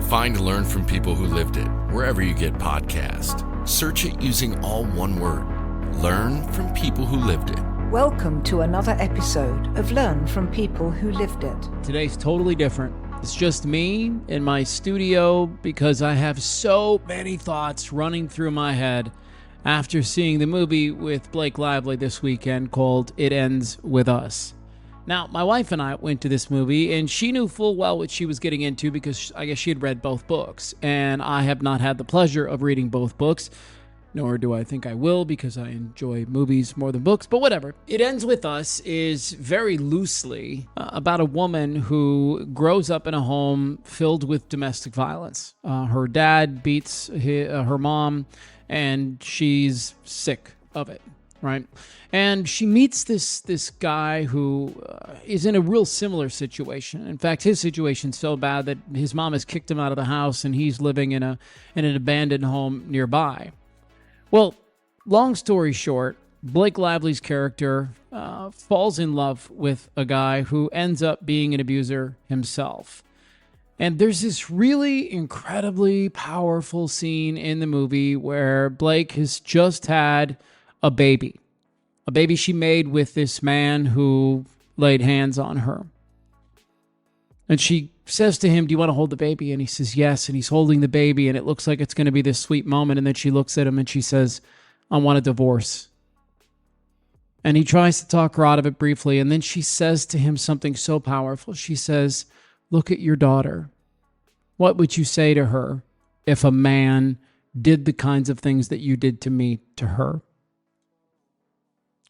Find and learn from people who lived it wherever you get podcasts. Search it using all one word. Learn from people who lived it. Welcome to another episode of Learn from People Who Lived It. Today's totally different. It's just me in my studio because I have so many thoughts running through my head after seeing the movie with Blake Lively this weekend called It Ends With Us. Now, my wife and I went to this movie, and she knew full well what she was getting into because I guess she had read both books, and I have not had the pleasure of reading both books, nor do I think I will because I enjoy movies more than books, but whatever. It Ends With Us is very loosely about a woman who grows up in a home filled with domestic violence. Her dad beats her mom, and she's sick of it, right? And she meets this guy who is in a real similar situation. In fact, his situation's so bad that his mom has kicked him out of the house, and he's living in an abandoned home nearby. Well, long story short, Blake Lively's character falls in love with a guy who ends up being an abuser himself. And there's this really incredibly powerful scene in the movie where Blake has just had a baby she made with this man who laid hands on her. And she says to him, "Do you want to hold the baby?" And he says, "Yes." And he's holding the baby, and it looks like it's going to be this sweet moment. And then she looks at him and she says, "I want a divorce." And he tries to talk her out of it briefly. And then she says to him something so powerful. She says, "Look at your daughter. What would you say to her if a man did the kinds of things that you did to me to her?"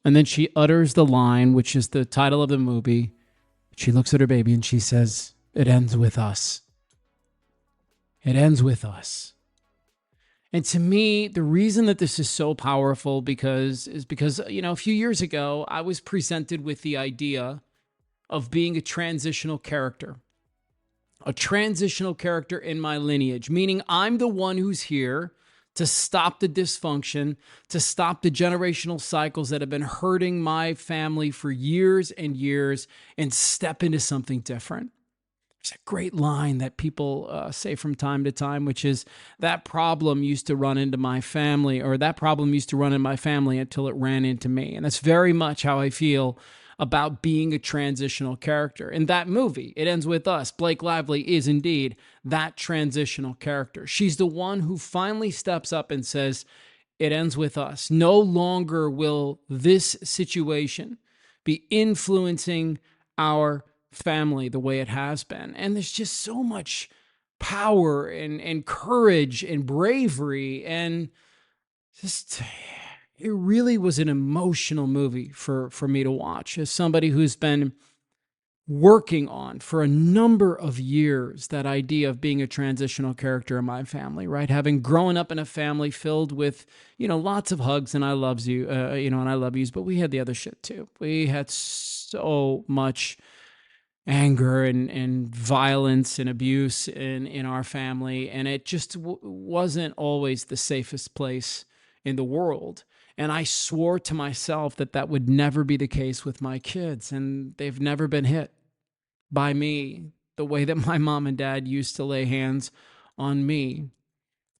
And then she utters the line, which is the title of the movie. She looks at her baby and she says, "It ends with us. It ends with us." And to me, the reason that this is so powerful is because, a few years ago, I was presented with the idea of being a transitional character. A transitional character in my lineage, meaning I'm the one who's here to stop the dysfunction, to stop the generational cycles that have been hurting my family for years and years, and step into something different. There's a great line that people say from time to time, which is, that problem used to run into my family, or that problem used to run in my family until it ran into me. And that's very much how I feel about being a transitional character. In that movie, It Ends With Us, Blake Lively is indeed that transitional character. She's the one who finally steps up and says, "It ends with us." No longer will this situation be influencing our family the way it has been. And there's just so much power and courage and bravery, and just... it really was an emotional movie for me to watch as somebody who's been working on for a number of years that idea of being a transitional character in my family, right? Having grown up in a family filled with, lots of hugs and I loves you, and I love yous, but we had the other shit too. We had so much anger and violence and abuse in our family, and it just wasn't always the safest place in the world. And I swore to myself that would never be the case with my kids. And they've never been hit by me the way that my mom and dad used to lay hands on me.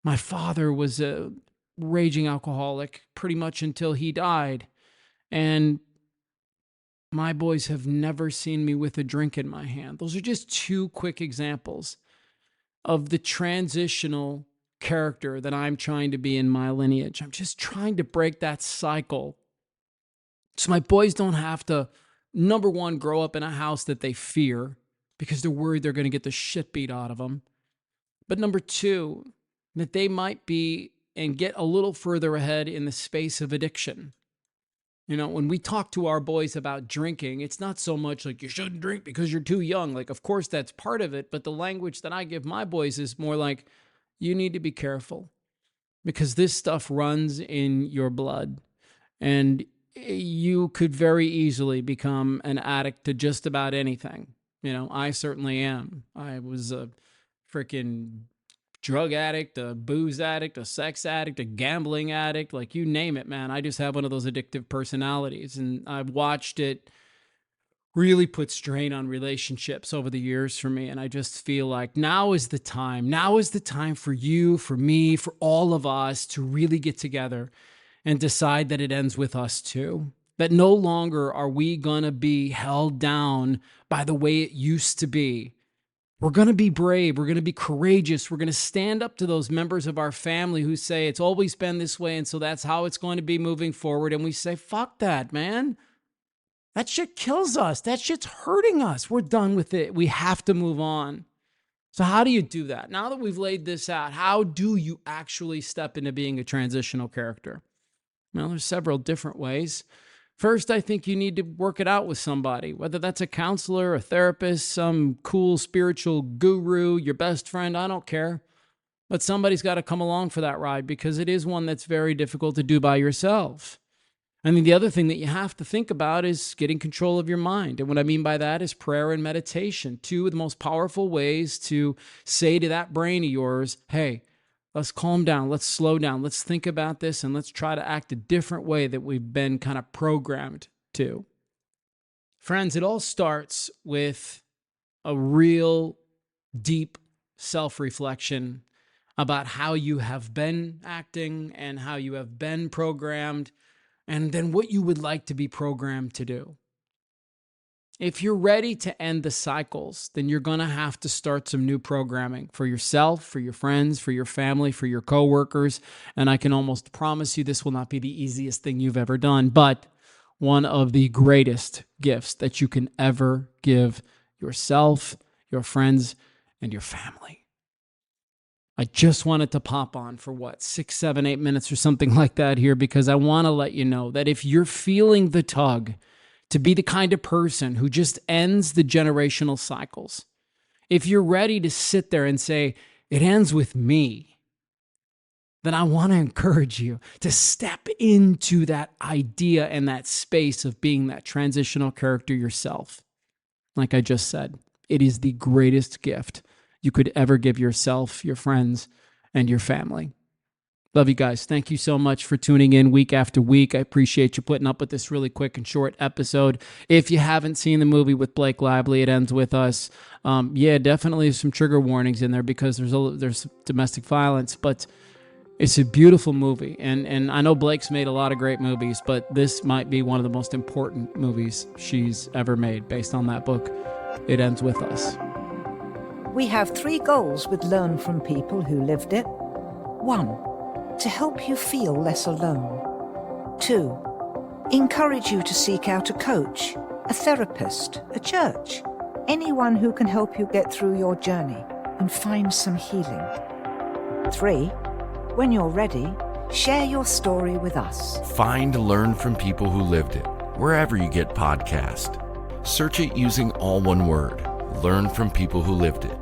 My father was a raging alcoholic pretty much until he died. And my boys have never seen me with a drink in my hand. Those are just two quick examples of the transitional character that I'm trying to be in my lineage. I'm just trying to break that cycle so my boys don't have to, number one, grow up in a house that they fear because they're worried they're going to get the shit beat out of them. But number two, that they might be and get a little further ahead in the space of addiction. When we talk to our boys about drinking, it's not so much like you shouldn't drink because you're too young. Like, of course, that's part of it. But the language that I give my boys is more like, you need to be careful because this stuff runs in your blood and you could very easily become an addict to just about anything. I certainly am. I was a freaking drug addict, a booze addict, a sex addict, a gambling addict, like you name it, man. I just have one of those addictive personalities, and I've watched it really put strain on relationships over the years for me. And I just feel like now is the time. Now is the time for you, for me, for all of us to really get together and decide that it ends with us too. That no longer are we going to be held down by the way it used to be. We're going to be brave. We're going to be courageous. We're going to stand up to those members of our family who say it's always been this way, and so that's how it's going to be moving forward. And we say, fuck that, man. That shit kills us. That shit's hurting us. We're done with it. We have to move on. So how do you do that? Now that we've laid this out, how do you actually step into being a transitional character? Well, there's several different ways. First, I think you need to work it out with somebody, whether that's a counselor, a therapist, some cool spiritual guru, your best friend, I don't care. But somebody's got to come along for that ride because it is one that's very difficult to do by yourself. I mean, the other thing that you have to think about is getting control of your mind. And what I mean by that is prayer and meditation, two of the most powerful ways to say to that brain of yours, hey, let's calm down, let's slow down, let's think about this, and let's try to act a different way that we've been kind of programmed to. Friends, it all starts with a real deep self-reflection about how you have been acting and how you have been programmed, and then what you would like to be programmed to do. If you're ready to end the cycles, then you're going to have to start some new programming for yourself, for your friends, for your family, for your coworkers. And I can almost promise you this will not be the easiest thing you've ever done, but one of the greatest gifts that you can ever give yourself, your friends, and your family. I just wanted to pop on for 6, 7, 8 minutes or something like that here because I want to let you know that if you're feeling the tug to be the kind of person who just ends the generational cycles, if you're ready to sit there and say, it ends with me, then I want to encourage you to step into that idea and that space of being that transitional character yourself. Like I just said, it is the greatest gift you could ever give yourself, your friends, and your family. Love you guys. Thank you so much for tuning in week after week. I appreciate you putting up with this really quick and short episode. If you haven't seen the movie with Blake Lively, It Ends With Us. Definitely some trigger warnings in there because there's domestic violence, but it's a beautiful movie. And I know Blake's made a lot of great movies, but this might be one of the most important movies she's ever made based on that book, It Ends With Us. We have 3 goals with Learn from People Who Lived It. 1. To help you feel less alone. 2. Encourage you to seek out a coach, a therapist, a church, anyone who can help you get through your journey and find some healing. 3. When you're ready, share your story with us. Find Learn from People Who Lived It wherever you get podcasts. Search it using all one word. Learn from People Who Lived It.